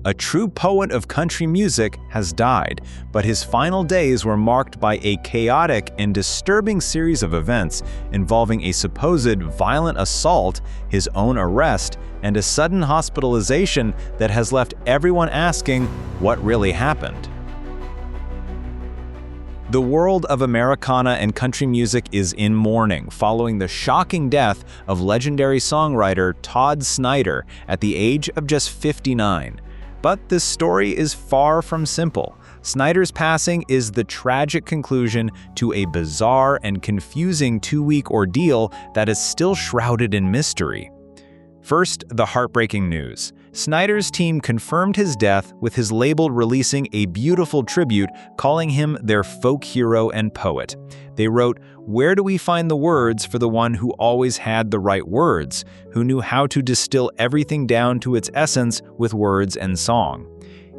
A true poet of country music has died, but his final days were marked by a chaotic and disturbing series of events involving a supposed violent assault, his own arrest, and a sudden hospitalization that has left everyone asking what really happened. The world of Americana and country music is in mourning following the shocking death of legendary songwriter Todd Snider at the age of just 59. But this story is far from simple. Snider's passing is the tragic conclusion to a bizarre and confusing two-week ordeal that is still shrouded in mystery. First, the heartbreaking news. Snider's team confirmed his death, with his label releasing a beautiful tribute calling him their folk hero and poet. They wrote, "Where do we find the words for the one who always had the right words, who knew how to distill everything down to its essence with words and song?"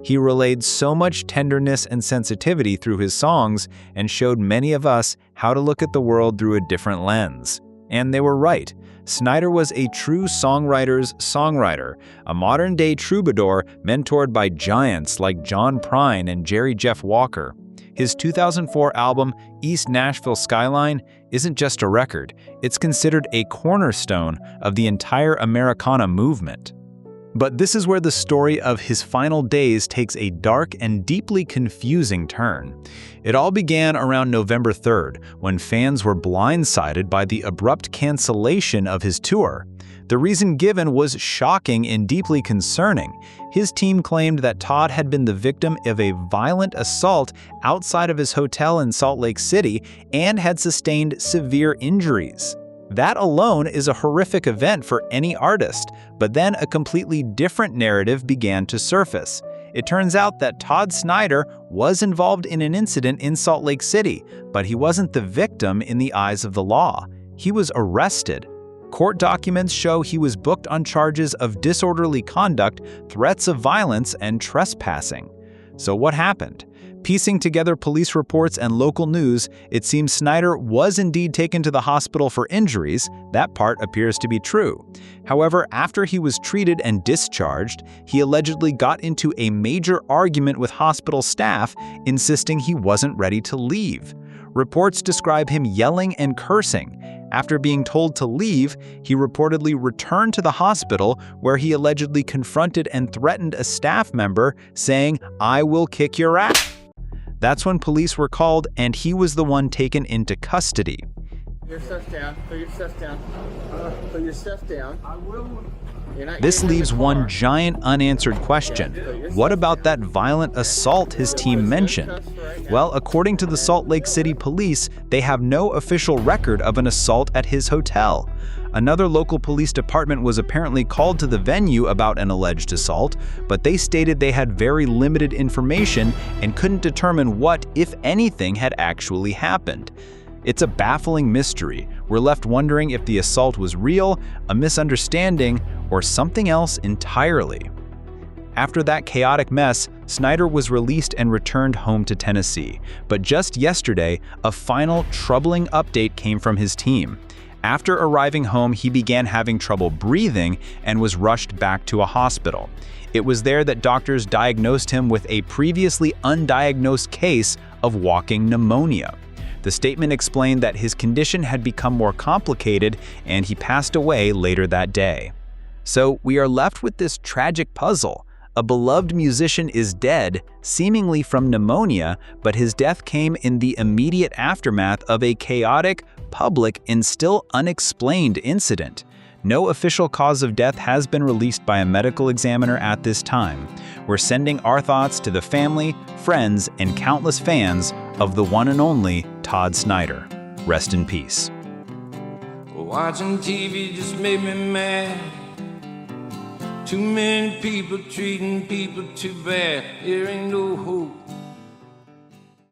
He relayed so much tenderness and sensitivity through his songs and showed many of us how to look at the world through a different lens. And they were right. Snider was a true songwriter's songwriter, a modern-day troubadour mentored by giants like John Prine and Jerry Jeff Walker. His 2004 album, East Nashville Skyline, isn't just a record. It's considered a cornerstone of the entire Americana movement. But this is where the story of his final days takes a dark and deeply confusing turn. It all began around November 3rd, when fans were blindsided by the abrupt cancellation of his tour. The reason given was shocking and deeply concerning. His team claimed that Todd had been the victim of a violent assault outside of his hotel in Salt Lake City and had sustained severe injuries. That alone is a horrific event for any artist, but then a completely different narrative began to surface. It turns out that Todd Snider was involved in an incident in Salt Lake City, but he wasn't the victim in the eyes of the law. He was arrested. Court documents show he was booked on charges of disorderly conduct, threats of violence, and trespassing. So what happened? Piecing together police reports and local news, it seems Snider was indeed taken to the hospital for injuries. That part appears to be true. However, after he was treated and discharged, he allegedly got into a major argument with hospital staff, insisting he wasn't ready to leave. Reports describe him yelling and cursing. After being told to leave, he reportedly returned to the hospital, where he allegedly confronted and threatened a staff member, saying, "I will kick your ass." That's when police were called, and he was the one taken into custody. Your stuff down. Put your stuff down. Put your stuff down. I will. This leaves one giant unanswered question. What about that violent assault his team mentioned? Well, according to the Salt Lake City police, they have no official record of an assault at his hotel. Another local police department was apparently called to the venue about an alleged assault, but they stated they had very limited information and couldn't determine what, if anything, had actually happened. It's a baffling mystery. We're left wondering if the assault was real, a misunderstanding, or something else entirely. After that chaotic mess, Snider was released and returned home to Tennessee. But just yesterday, a final troubling update came from his team. After arriving home, he began having trouble breathing and was rushed back to a hospital. It was there that doctors diagnosed him with a previously undiagnosed case of walking pneumonia. The statement explained that his condition had become more complicated and he passed away later that day. So we are left with this tragic puzzle. A beloved musician is dead, seemingly from pneumonia, but his death came in the immediate aftermath of a chaotic, public, and still unexplained incident. No official cause of death has been released by a medical examiner at this time. We're sending our thoughts to the family, friends, and countless fans of the one and only Todd Snider. Rest in peace. Watching TV just made me mad. Too many people treating people too bad. There ain't no hope.